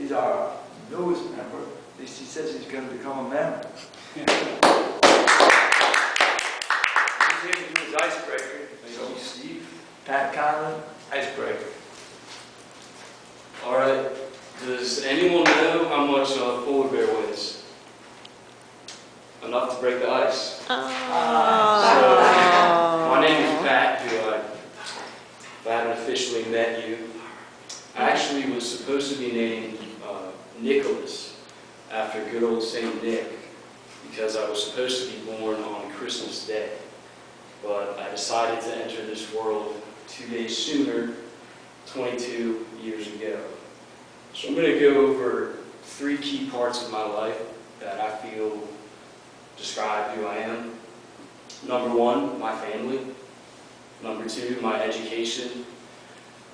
He's our newest member. At least he says he's going to become a member. He's here to do his icebreaker. So, Steve, Pat Conlon, icebreaker. All right. Does anyone know how much a polar bear weighs? Enough to break the ice. So, my name is Pat, who if I haven't officially met you, I actually was supposed to be named Nicholas after good old Saint Nick, because I was supposed to be born on Christmas Day. But I decided to enter this world 2 days sooner, 22 years ago. So I'm going to go over 3 key parts of my life that I feel describe who I am. Number 1, my family. Number 2, my education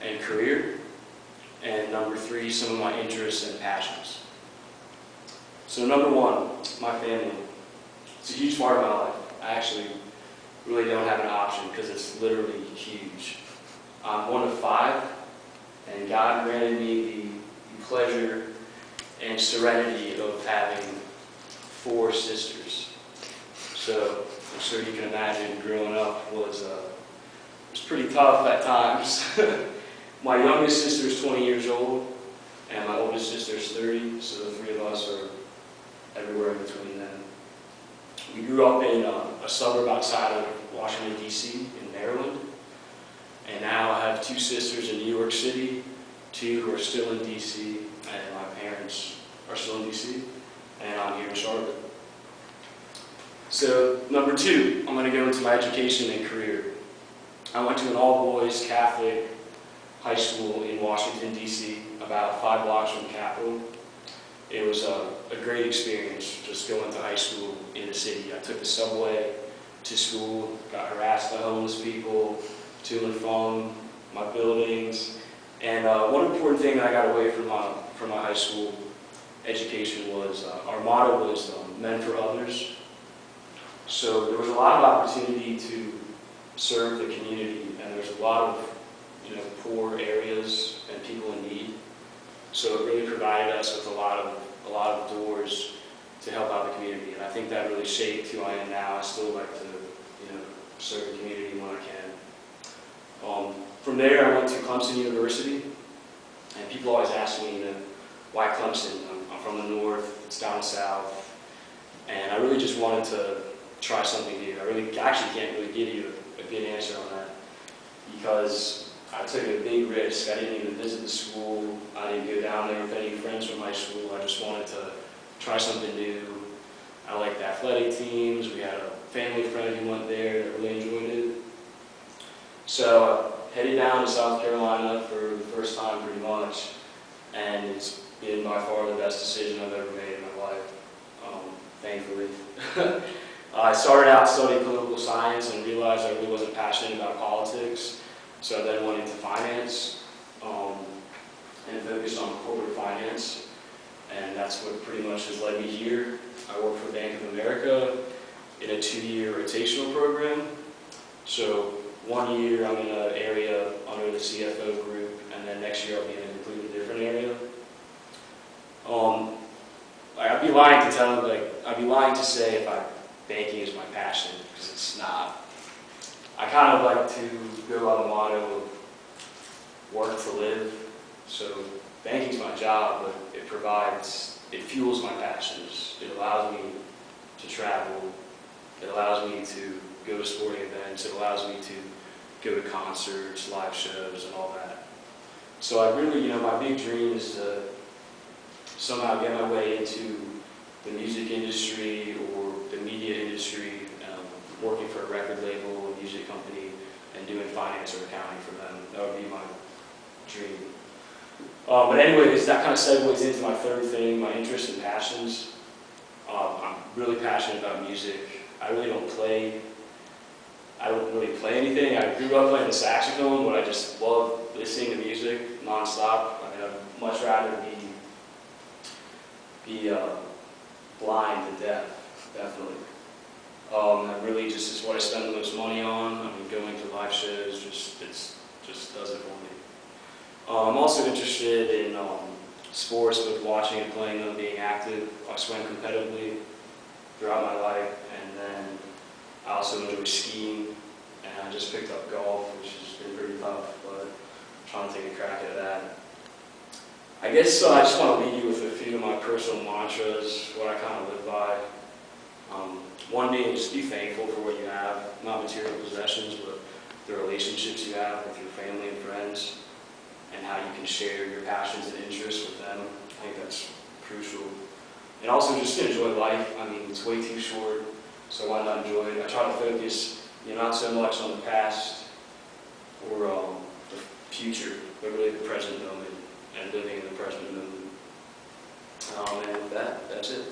and career. And number 3, some of my interests and passions. So number 1, my family. It's a huge part of my life. I actually really don't have an option because it's literally huge. I'm one of 5, and God granted me the pleasure and serenity of having 4 sisters. So I'm sure you can imagine growing up was pretty tough at times. My youngest sister is 20 years old, and my oldest sister is 30, so the 3 of us are everywhere in between them. We grew up in a suburb outside of Washington, D.C. in Maryland, and now I have 2 sisters in New York City, 2 who are still in D.C., and my parents are still in D.C., and I'm here in Charlotte. So, number 2, I'm going to go into my education and career. I went to an all-boys Catholic high school in Washington, D.C., about 5 blocks from the Capitol. It was a great experience just going to high school in the city. I took the subway to school, got harassed by homeless people, to and from my buildings. And one important thing that I got away from my high school education was our motto was men for others. So there was a lot of opportunity to serve the community, and there's a lot of poor areas and people in need. So it really provided us with a lot of doors to help out the community, and I think that really shaped who I am now. I still like to serve the community when I can. From there, I went to Clemson University, and people always ask me, why Clemson? I'm from the north, it's down south, and I really just wanted to try something new. I actually can't really give you a good answer on that, because I took a big risk. I didn't even visit the school. I didn't go down there with any friends from high school. I just wanted to try something new. I liked the athletic teams. We had a family friend who went there that really enjoyed it. So headed down to South Carolina for the first time pretty much, and it's been by far the best decision I've ever made in my life, thankfully. I started out studying political science and realized I really wasn't passionate about politics, so I then went into finance and focused on corporate finance, and that's what pretty much has led me here. I work for Bank of America in a 2-year rotational program, so 1 year I'm in an area under the CFO group, and then next year I'll be in a completely different area. I'd be lying to say if banking is my passion, because it's not. I kind of like to go by the motto of work to live. So banking's my job, but it fuels my passions. It allows me to travel. It allows me to go to sporting events. It allows me to go to concerts, live shows, and all that. So I really, my big dream is to somehow get my way into the music industry or the media industry, working for a record label, a music company, and doing finance or accounting for them. That would be my dream. But anyways, that kind of segues into my 3rd thing, my interests and passions. I'm really passionate about music. I don't really play anything. I grew up playing the saxophone, but I just love listening to music nonstop. I'd much rather be blind than deaf, definitely. That really just is what I spend the most money on. Going to live shows just does it for me. I'm also interested in sports, both watching and playing them, being active. I swam competitively throughout my life, and then I also enjoy skiing, and I just picked up golf, which has been pretty tough, but I'm trying to take a crack at that. I guess I just want to leave you with a few of my personal mantras, what I kind of live by. One being just be thankful for what you have, not material possessions, but the relationships you have with your family and friends, and how you can share your passions and interests with them. I think that's crucial. And also just enjoy life. I mean, it's way too short, so why not enjoy it? I try to focus, not so much on the past or the future, but really the present moment and living in the present moment. And with that, that's it.